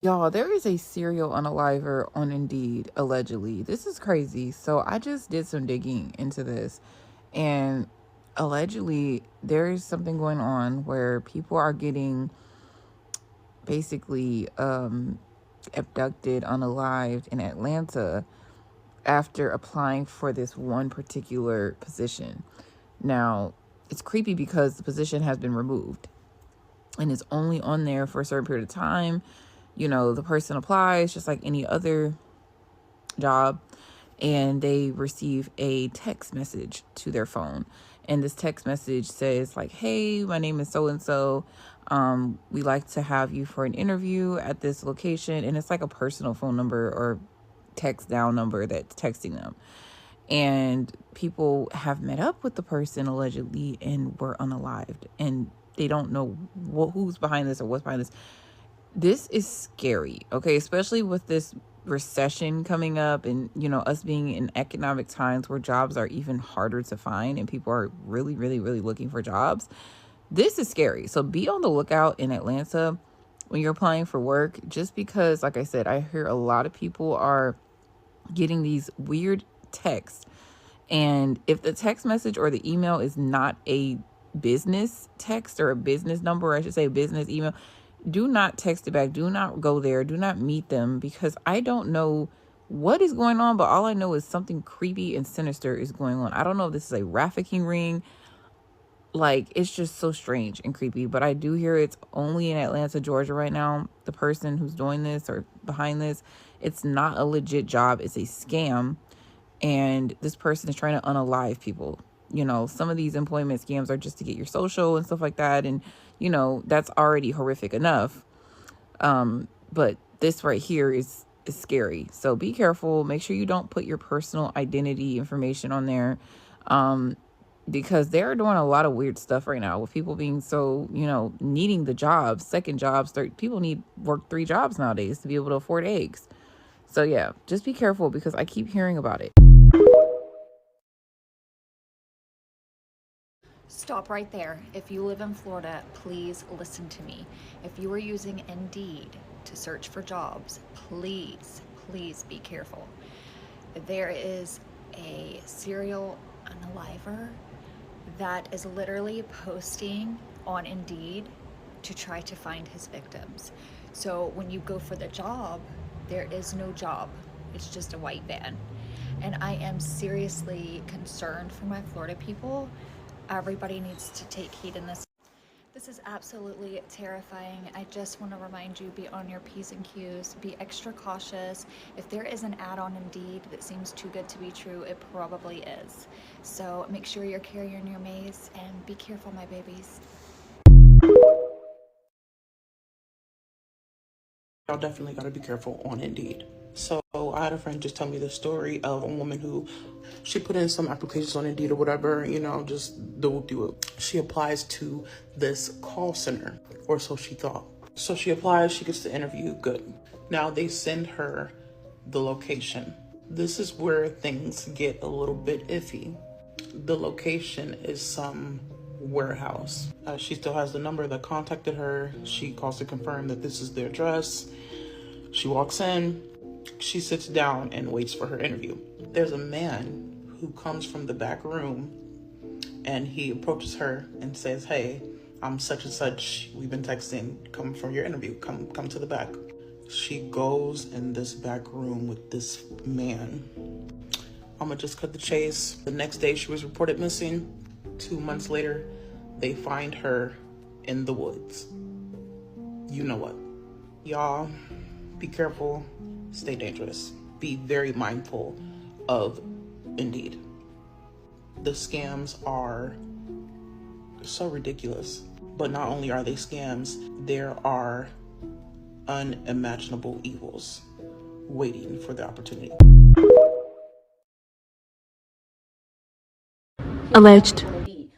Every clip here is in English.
Y'all, there is a serial unaliver on Indeed, allegedly. This is crazy. So I just did some digging into this, and allegedly, there is something going on where people are getting basically abducted, unalived in Atlanta after applying for this one particular position. Now, it's creepy because the position has been removed and it's only on there for a certain period of time. You know, the person applies just like any other job, and they receive a text message to their phone. And this text message says, like, hey, my name is so and so. We like to have you for an interview at this location. And it's like a personal phone number or text down number that's texting them. And people have met up with the person allegedly and were unalived. And they don't know who's behind this or what's behind this. This is scary, okay? Especially with this recession coming up and, you know, us being in economic times where jobs are even harder to find and people are really, really, really looking for jobs. This is scary. So be on the lookout in Atlanta when you're applying for work, just because, like I said, I hear a lot of people are getting these weird texts. And if the text message or the email is not a business text or a business number, or I should say business email, do not text it back. Do not go there. Do not meet them, because I don't know what is going on, but all I know is something creepy and sinister is going on. I don't know if this is a trafficking ring. Like, it's just so strange and creepy, but I do hear it's only in Atlanta, Georgia right now. The person who's doing this or behind this, it's not a legit job. It's a scam. And this person is trying to unalive people. You know, some of these employment scams are just to get your social and stuff like that. And, you know, that's already horrific enough. But this right here is scary. So be careful. Make sure you don't put your personal identity information on there. Because they're doing a lot of weird stuff right now with people being so, you know, needing the jobs, second jobs. People need work 3 jobs nowadays to be able to afford eggs. So yeah, just be careful because I keep hearing about it. Stop right there. If you live in Florida, please listen to me. If you are using Indeed to search for jobs, please, please be careful. There is a serial unaliver that is literally posting on Indeed to try to find his victims. So when you go for the job, there is no job. It's just a white van. And I am seriously concerned for my Florida people. Everybody needs to take heed in this. This is absolutely terrifying. I just want to remind you, be on your P's and Q's, be extra cautious. If there is an ad on Indeed that seems too good to be true, it probably is. So make sure you're carrying your mace and be careful, my babies. Y'all definitely got to be careful on Indeed. So I had a friend just tell me the story of a woman who she put in some applications on Indeed or whatever, you know, just the whoop-de-whoop. She applies to this call center, or so she thought. So she applies, she gets the interview, good. Now they send her the location. This is where things get a little bit iffy. The location is some warehouse. She still has the number that contacted her. She calls to confirm that this is their address. She walks in, she sits down and waits for her interview. There's a man who comes from the back room and he approaches her and says, hey, I'm such and such. We've been texting. Come for your interview. Come to the back. She goes in this back room with this man. I'm gonna just cut the chase. The next day she was reported missing. 2 months later, they find her in the woods. You know what? Y'all, be careful, stay dangerous. Be very mindful of Indeed. The scams are so ridiculous. But not only are they scams, there are unimaginable evils waiting for the opportunity. Alleged.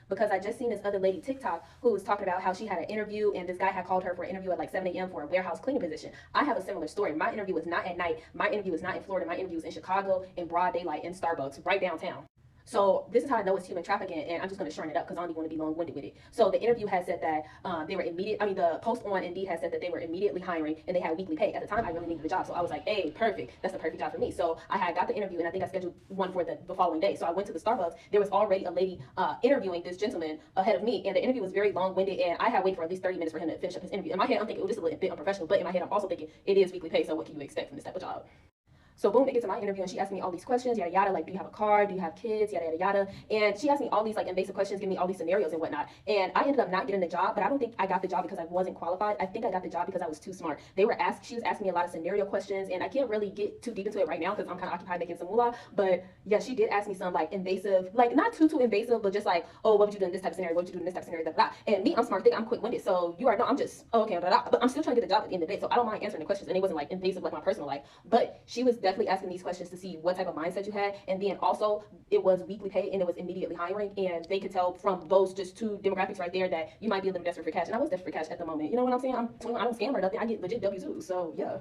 Because I just seen this other lady TikTok who was talking about how she had an interview and this guy had called her for an interview at like 7 a.m. for a warehouse cleaning position. I have a similar story. My interview was not at night. My interview was not in Florida. My interview was in Chicago in broad daylight in Starbucks right downtown. So this is how I know it's human trafficking, and I'm just going to shorten it up because I don't even want to be long-winded with it. So the interview has said that they were the post on Indeed has said that they were immediately hiring and they had weekly pay. At the time, I really needed a job, so I was like, hey, perfect. That's the perfect job for me. So I had got the interview, and I think I scheduled one for the following day. So I went to the Starbucks. There was already a lady interviewing this gentleman ahead of me, and the interview was very long-winded, and I had waited for at least 30 minutes for him to finish up his interview. In my head, I'm thinking, oh, this is a little bit unprofessional, but in my head, I'm also thinking it is weekly pay, so what can you expect from this type of job? So boom, they get to my interview and she asked me all these questions, yada yada, like, do you have a car? Do you have kids? Yada yada yada. And she asked me all these like invasive questions, giving me all these scenarios and whatnot. And I ended up not getting the job, but I don't think I got the job because I wasn't qualified. I think I got the job because I was too smart. She was asking me a lot of scenario questions, and I can't really get too deep into it right now because I'm kind of occupied making some moolah. But yeah, she did ask me some like invasive, like not too invasive, but just like, oh, what would you do in this type of scenario? What would you do in this type of scenario? Blah, blah. And me, I'm smart, I'm quick-witted. So you already know I'm just, oh, okay, blah, blah. But I'm still trying to get the job at the end of the day. So I don't mind answering the questions. And it wasn't like invasive like my personal life. But she was definitely asking these questions to see what type of mindset you had. And then also it was weekly pay and it was immediately hiring, and they could tell from those just two demographics right there that you might be a little desperate for cash. And I was desperate for cash at the moment. You know what I'm saying? I don't scam or nothing. I get legit W2. So yeah.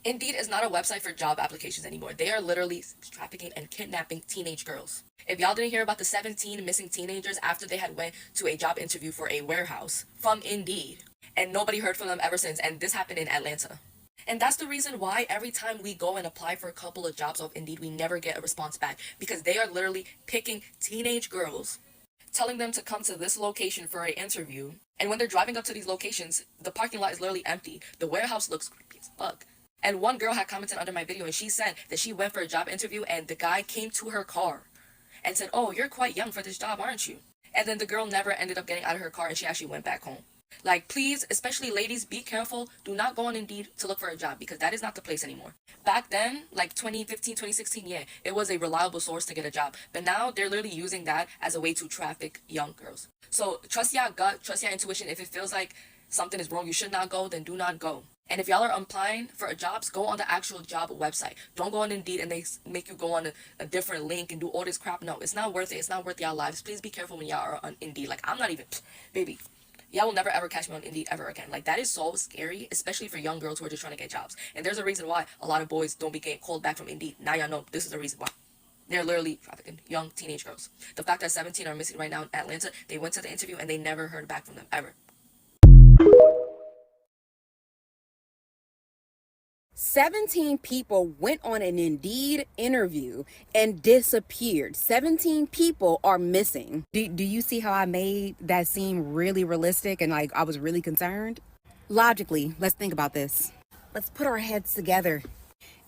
Indeed is not a website for job applications anymore. They are literally trafficking and kidnapping teenage girls. If y'all didn't hear about the 17 missing teenagers after they had went to a job interview for a warehouse from Indeed, and nobody heard from them ever since, and this happened in Atlanta. And that's the reason why every time we go and apply for a couple of jobs off Indeed, we never get a response back, because they are literally picking teenage girls, telling them to come to this location for an interview, and when they're driving up to these locations, the parking lot is literally empty. The warehouse looks creepy as fuck. And one girl had commented under my video, and she said that she went for a job interview and the guy came to her car and said, oh, you're quite young for this job, aren't you? And then the girl never ended up getting out of her car and she actually went back home. Like, please, especially ladies, be careful. Do not go on Indeed to look for a job, because that is not the place anymore. Back then, like 2015, 2016, yeah, it was a reliable source to get a job. But now they're literally using that as a way to traffic young girls. So trust your gut, trust your intuition. If it feels like something is wrong, you should not go, then do not go. And if y'all are applying for jobs, go on the actual job website. Don't go on Indeed and they make you go on a different link and do all this crap. No, it's not worth it. It's not worth y'all lives. Please be careful when y'all are on Indeed. Like, I'm not even, baby, y'all will never ever catch me on Indeed ever again. Like, that is so scary, especially for young girls who are just trying to get jobs. And there's a reason why a lot of boys don't be getting called back from Indeed. Now y'all know this is the reason why. They're literally trafficking young teenage girls. The fact that 17 are missing right now in Atlanta, they went to the interview and they never heard back from them ever. 17 people went on an Indeed interview and disappeared. 17 people are missing. Do you see how I made that seem really realistic and like I was really concerned? Logically, let's think about this. Let's put our heads together.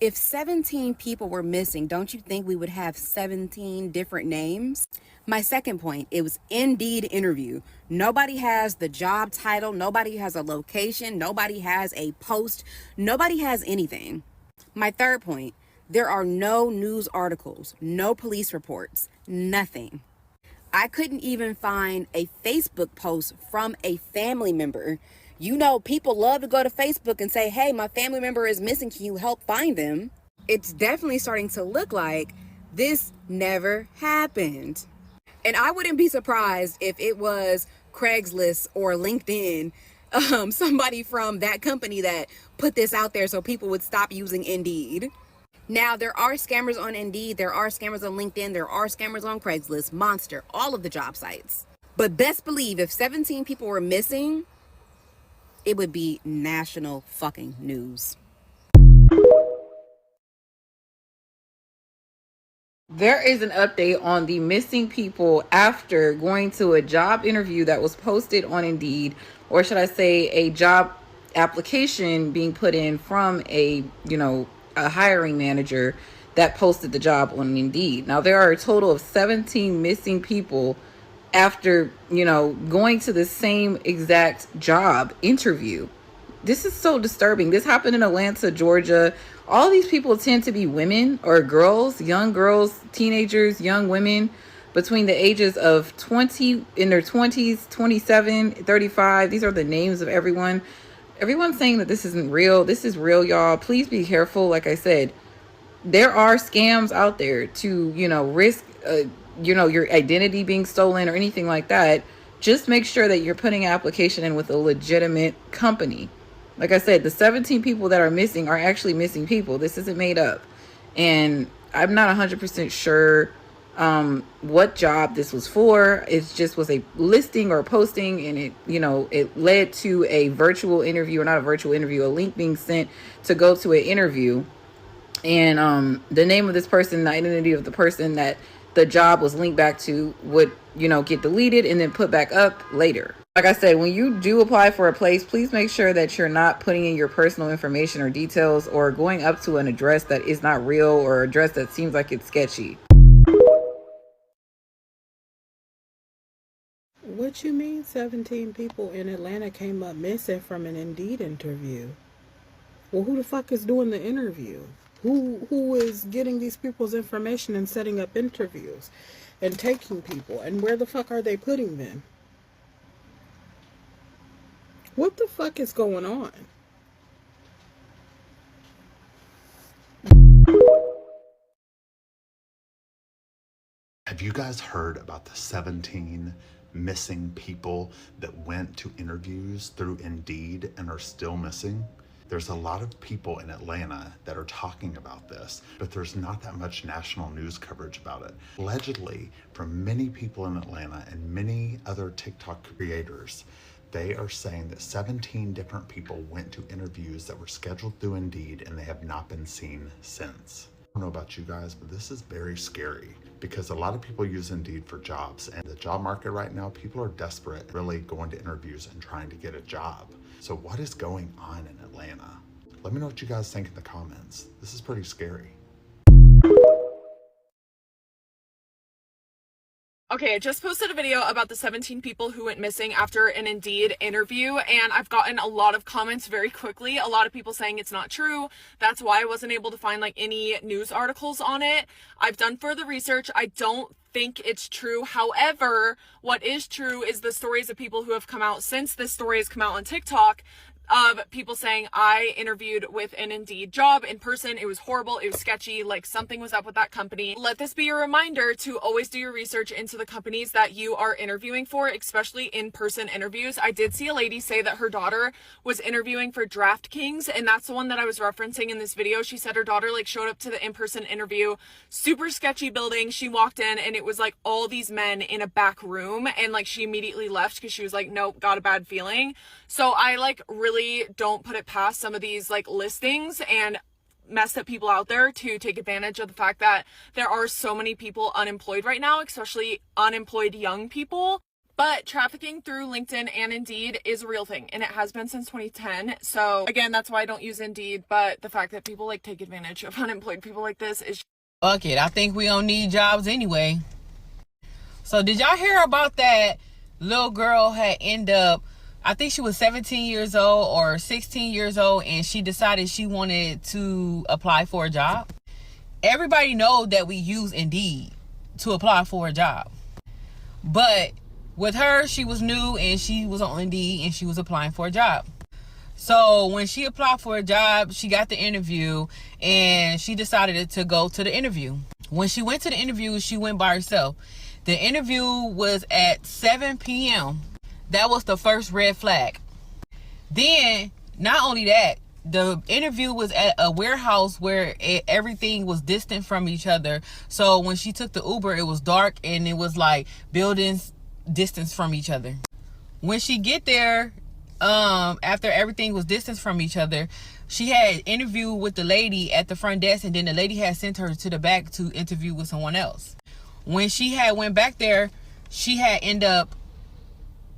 If 17 people were missing, don't you think we would have 17 different names? My second point, it was Indeed interview. Nobody has the job title. Nobody has a location. Nobody has a post. Nobody has anything. My third point, there are no news articles, no police reports, nothing. I couldn't even find a Facebook post from a family member. You know, people love to go to Facebook and say, hey, my family member is missing. Can you help find them? It's definitely starting to look like this never happened. And I wouldn't be surprised if it was Craigslist or LinkedIn, somebody from that company that put this out there so people would stop using Indeed. Now, there are scammers on Indeed, there are scammers on LinkedIn, there are scammers on Craigslist, Monster, all of the job sites. But best believe if 17 people were missing, it would be national fucking news. There is an update on the missing people after going to a job interview that was posted on Indeed, or should I say a job application being put in from a hiring manager that posted the job on Indeed. Now, there are a total of 17 missing people after, going to the same exact job interview. This is so disturbing. This happened in Atlanta, Georgia. All these people tend to be women or girls, young girls, teenagers, young women between the ages of 20, in their 20s, 27, 35. These are the names of everyone. Everyone's saying that this isn't real. This is real, y'all. Please be careful. Like I said, there are scams out there to, risk, your identity being stolen or anything like that. Just make sure that you're putting an application in with a legitimate company. Like I said, the 17 people that are missing are actually missing people. This isn't made up. And I'm not 100% sure what job this was for. It just was a listing or a posting, and it led to a virtual interview, or not a virtual interview, a link being sent to go to an interview. And the name of this person, the identity of the person that the job was linked back to would, get deleted and then put back up later. Like I said, when you do apply for a place, please make sure that you're not putting in your personal information or details, or going up to an address that is not real, or address that seems like it's sketchy. What you mean 17 people in Atlanta came up missing from an Indeed interview? Well, who the fuck is doing the interview? Who is getting these people's information and setting up interviews and taking people? And where the fuck are they putting them? What the fuck is going on? Have you guys heard about the 17 missing people that went to interviews through Indeed and are still missing? There's a lot of people in Atlanta that are talking about this, but there's not that much national news coverage about it. Allegedly, from many people in Atlanta and many other TikTok creators, they are saying that 17 different people went to interviews that were scheduled through Indeed and they have not been seen since. I don't know about you guys, but this is very scary because a lot of people use Indeed for jobs, and the job market right now, people are desperate, really going to interviews and trying to get a job. So what is going on in Atlanta? Let me know what you guys think in the comments. This is pretty scary. Okay, I just posted a video about the 17 people who went missing after an Indeed interview, and I've gotten a lot of comments very quickly. A lot of people saying it's not true. That's why I wasn't able to find any news articles on it. I've done further research. I don't think it's true. However, what is true is the stories of people who have come out since this story has come out on TikTok, of people saying, I interviewed with an Indeed job in person. It was horrible. It was sketchy. Something was up with that company. Let this be a reminder to always do your research into the companies that you are interviewing for, especially in-person interviews. I did see a lady say that her daughter was interviewing for DraftKings, and that's the one that I was referencing in this video. She said her daughter showed up to the in-person interview, super sketchy building. She walked in and it was all these men in a back room, and she immediately left because she was nope, got a bad feeling. So I really don't put it past some of these listings and messed up people out there to take advantage of the fact that there are so many people unemployed right now, especially unemployed young people. But trafficking through LinkedIn and Indeed is a real thing, and it has been since 2010. So again, that's why I don't use Indeed. But the fact that people take advantage of unemployed people like this is fuck it. I think we don't need jobs anyway. So did y'all hear about that little girl had ended up, I think she was 17 years old or 16 years old, and she decided she wanted to apply for a job? Everybody knows that we use Indeed to apply for a job. But with her, she was new and she was on Indeed and she was applying for a job. So when she applied for a job, she got the interview and she decided to go to the interview. When she went to the interview, she went by herself. The interview was at 7 p.m. That was the first red flag. Then, not only that, the interview was at a warehouse where everything was distant from each other. So when she took the Uber, it was dark and it was buildings distance from each other. When she get there, after everything was distance from each other, she had an interview with the lady at the front desk, and then the lady had sent her to the back to interview with someone else. When she had went back there, she had ended up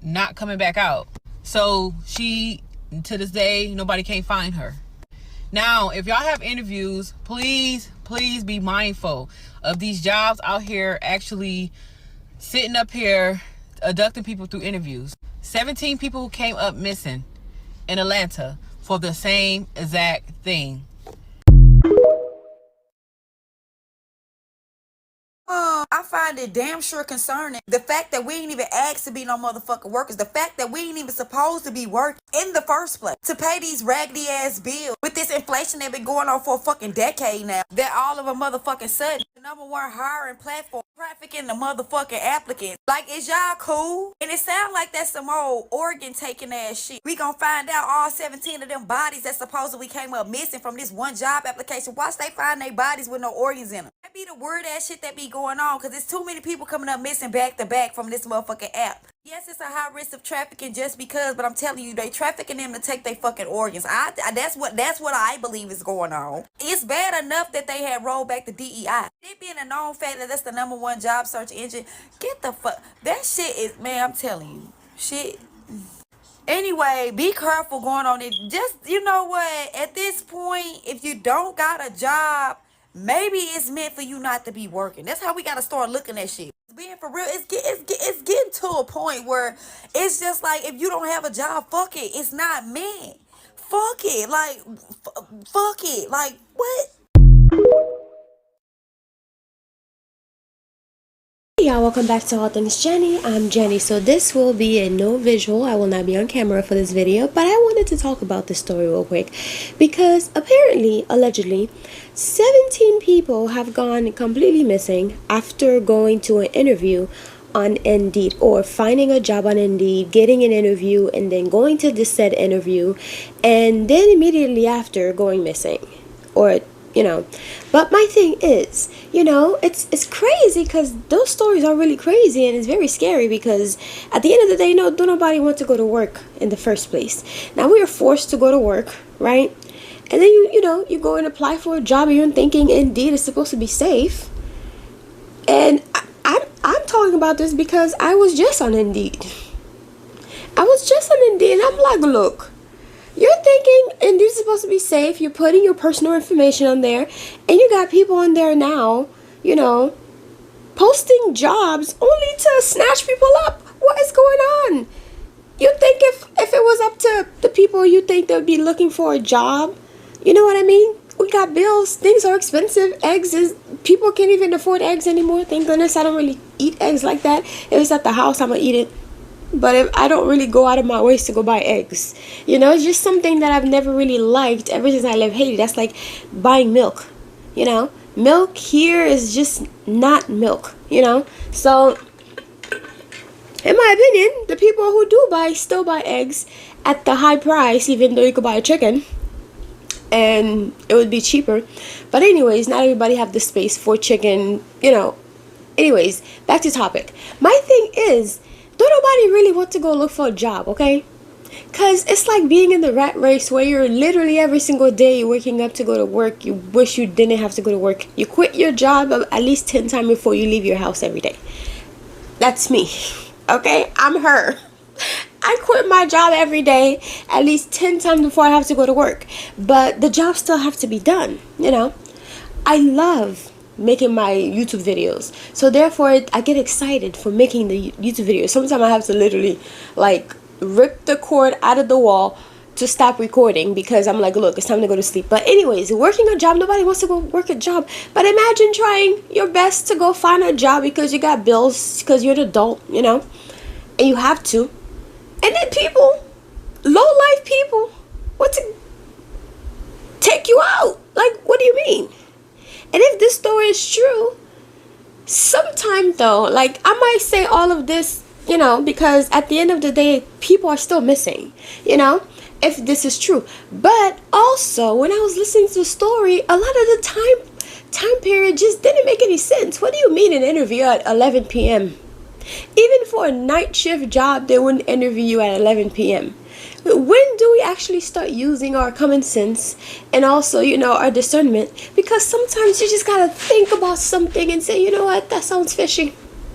not coming back out. So she, to this day, nobody can't find her. Now, if y'all have interviews, please be mindful of these jobs out here actually sitting up here abducting people through interviews. 17 people came up missing in Atlanta for the same exact thing. I find it damn sure concerning the fact that we ain't even asked to be no motherfucking workers. The fact that we ain't even supposed to be working in the first place to pay these raggedy ass bills with this inflation that been going on for a fucking decade now. That all of a motherfucking sudden, the number one hiring platform trafficking the motherfucking applicants. Like, is y'all cool? And it sound like that's some old organ taking ass shit. We gonna find out all 17 of them bodies that supposedly came up missing from this one job application. Watch they find their bodies with no organs in them. That be the weird ass shit that be going on, because there's too many people coming up missing back to back from this motherfucking app. Yes, it's a high risk of trafficking just because, but I'm telling you, they trafficking them to take their fucking organs. That's what I believe is going on. It's bad enough that they had rolled back the DEI. It being a known fact that that's the number one job search engine. Get the fuck. That shit is, man, I'm telling you. Shit. Anyway, be careful going on it. Just, you know what? At this point, if you don't got a job, maybe it's meant for you not to be working. That's how we got to start looking at shit. Being for real, it's getting to a point where it's just like, if you don't have a job, fuck it. It's not meant. Fuck it. Like, fuck it. Like, what? Hey y'all, welcome back to All Things Jenny. I'm Jenny. So this will be a no visual. I will not be on camera for this video, but I wanted to talk about this story real quick because apparently, allegedly, 17 people have gone completely missing after going to an interview on Indeed, or finding a job on Indeed, getting an interview, and then going to this said interview, and then immediately after going missing, or but my thing is, it's crazy because those stories are really crazy, and it's very scary because at the end of the day, don't nobody want to go to work in the first place. Now we are forced to go to work, right? And then you go and apply for a job, and you're thinking Indeed is supposed to be safe. And I'm talking about this because I was just on Indeed. And I'm like, look. You're thinking Indeed is supposed to be safe. You're putting your personal information on there. And you got people on there now, posting jobs only to snatch people up. What is going on? You think if it was up to the people you think they would be looking for a job, you know what I mean? We got bills. Things are expensive. People can't even afford eggs anymore. Thank goodness I don't really eat eggs like that. If it's at the house, I'm going to eat it. But if I don't really go out of my ways to go buy eggs. It's just something that I've never really liked ever since I left Haiti. That's like buying milk. Milk here is just not milk, So, in my opinion, the people who do still buy eggs at the high price, even though you could buy a chicken. And it would be cheaper. But anyways, not everybody have the space for chicken, Anyways, back to topic. My thing is, don't nobody really want to go look for a job, okay? Because it's like being in the rat race where you're literally every single day you're waking up to go to work. You wish you didn't have to go to work. You quit your job at least 10 times before you leave your house every day. That's me, okay? I'm her. I quit my job every day at least 10 times before I have to go to work. But the job still have to be done, I love making my YouTube videos, so therefore I get excited for making the YouTube videos. Sometimes I have to literally rip the cord out of the wall to stop recording because I'm like, look, it's time to go to sleep. But anyways, working a job, nobody wants to go work a job. But imagine trying your best to go find a job because you got bills, because you're an adult, and you have to. And then people, low life people, want to take you out. Like, what do you mean? And if this story is true, sometime though, I might say all of this, because at the end of the day, people are still missing, if this is true. But also, when I was listening to the story, a lot of the time period just didn't make any sense. What do you mean an interview at 11 p.m.? Even for a night shift job, they wouldn't interview you at 11 p.m. When do we actually start using our common sense and also, our discernment? Because sometimes you just gotta think about something and say, you know what, that sounds fishy.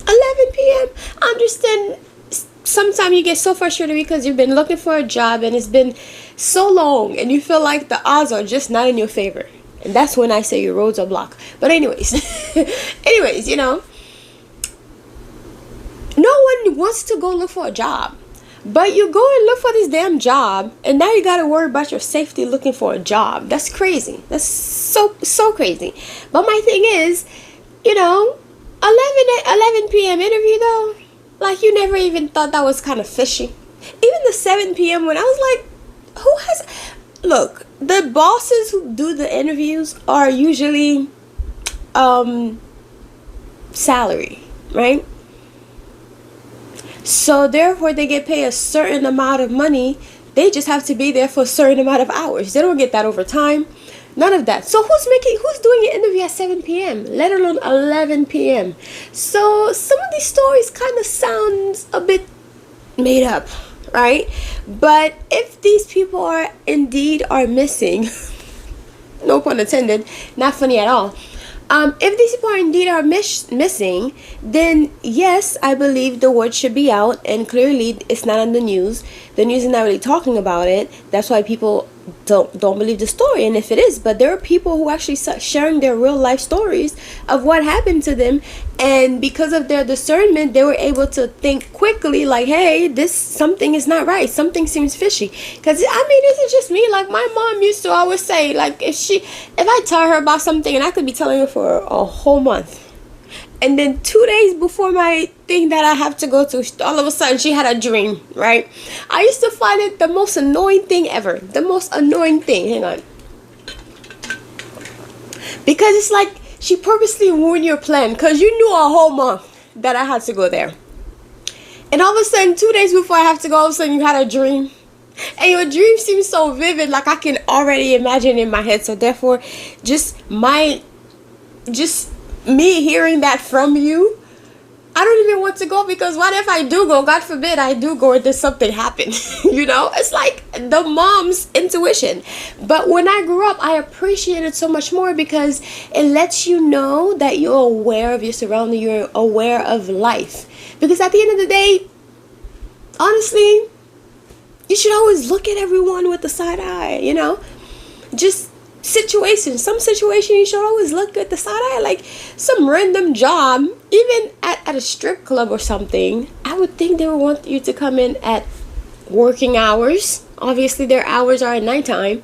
11 p.m. I understand sometimes you get so frustrated because you've been looking for a job and it's been so long and you feel like the odds are just not in your favor. And that's when I say your roads are blocked. But anyways, no one wants to go look for a job. But you go and look for this damn job, and now you gotta worry about your safety looking for a job. That's crazy. That's so crazy. But my thing is, 11 p.m. interview though, like you never even thought that was kind of fishy. Even the 7 p.m. one, I was like, who has? Look, the bosses who do the interviews are usually salary, right? So therefore they get paid a certain amount of money. They just have to be there for a certain amount of hours. They don't get that overtime. None of that. So who's doing an interview at 7 p.m., let alone 11 p.m.? So some of these stories kind of sounds a bit made up, right? But if these people are missing, no pun intended, not funny at all. If these people are missing, then yes, I believe the word should be out, and clearly it's not on the news. The news is not really talking about it. That's why people don't believe the story. And if it is, but there are people who actually sharing their real life stories of what happened to them, and because of their discernment, they were able to think quickly, like, hey, something is not right, something seems fishy. Because I mean, this is just me. Like my mom used to always say, like, if I tell her about something, and I could be telling her for a whole month, and then 2 days before my thing that I have to go to, all of a sudden she had a dream, right? I used to find it the most annoying thing ever. The most annoying thing. Hang on. Because it's like she purposely ruined your plan, because you knew a whole month that I had to go there. And all of a sudden, 2 days before I have to go, all of a sudden you had a dream. And your dream seems so vivid, like I can already imagine in my head. So therefore, just me hearing that from you, I don't even want to go, because what if I do go? God forbid I do go and there's something happen. You know, it's like the mom's intuition. But when I grew up, I appreciated so much more, because it lets you know that you're aware of your surrounding, you're aware of life. Because at the end of the day, honestly, you should always look at everyone with the side eye, you know? Just some situation you should always look at the side eye. Like some random job, even at a strip club or something, I would think they would want you to come in at working hours. Obviously their hours are at nighttime,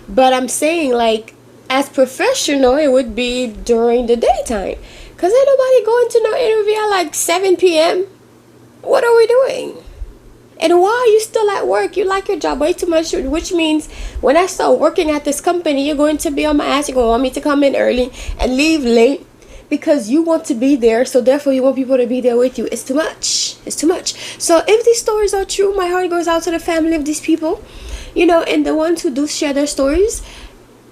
but I'm saying, like, as professional, it would be during the daytime, because ain't nobody going to no interview at like 7 p.m. What are we doing? And why are you still at work? You like your job way too much, which means when I start working at this company, you're going to be on my ass. You're going to want me to come in early and leave late, because you want to be there. So therefore, you want people to be there with you. It's too much. It's too much. So if these stories are true, my heart goes out to the family of these people, you know, and the ones who do share their stories.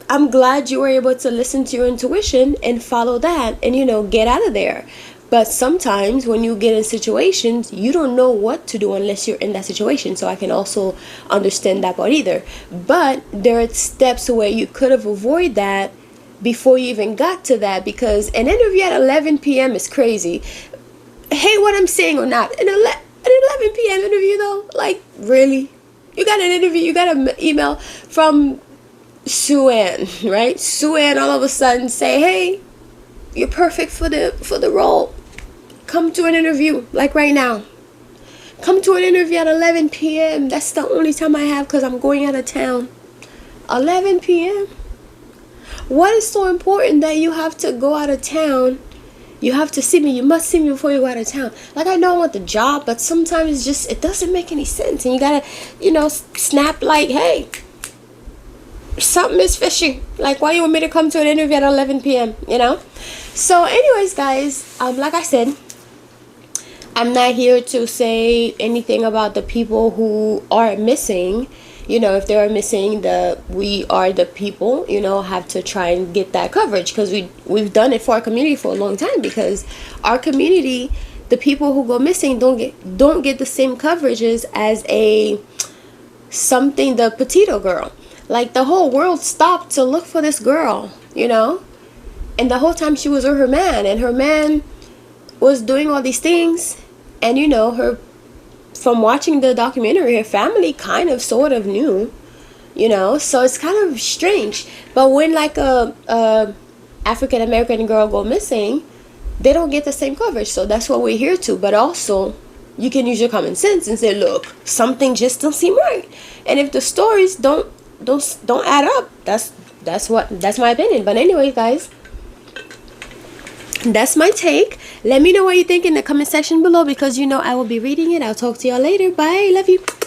I'm glad you were able to listen to your intuition and follow that and, you know, get out of there. But sometimes when you get in situations, you don't know what to do unless you're in that situation. So I can also understand that part either. But there are steps where you could have avoided that before you even got to that, because an interview at 11 p.m. is crazy. Hate what I'm saying or not. An 11 p.m. interview though? Like, really? You got an interview, you got an email from Sue-Ann, right? Sue-Ann all of a sudden say, hey, you're perfect for the role. Come to an interview, like right now. Come to an interview at 11 p.m. That's the only time I have, because I'm going out of town. 11 p.m.? What is so important that you have to go out of town? You have to see me. You must see me before you go out of town. Like, I know I want the job, but sometimes it's just, it doesn't make any sense. And you gotta, you know, snap like, hey, something is fishy. Like, why you want me to come to an interview at 11 p.m., you know? So anyways, guys, like I said, I'm not here to say anything about the people who are missing. You know, if they are missing, we are the people, you know, have to try and get that coverage, because we've done it for our community for a long time, because our community, the people who go missing don't get the same coverages as the Petito girl. Like, the whole world stopped to look for this girl, you know, and the whole time she was with her man, and her man was doing all these things, and, you know, from watching the documentary, her family kind of sort of knew, you know, so it's kind of strange. But when like a African American girl go missing, they don't get the same coverage. So that's what we're here to. But also, you can use your common sense and say, look, something just don't seem right. And if the stories don't add up, that's my opinion. But anyway, guys, that's my take. Let me know what you think in the comment section below, because you know I will be reading it. I'll talk to y'all later. Bye. Love you.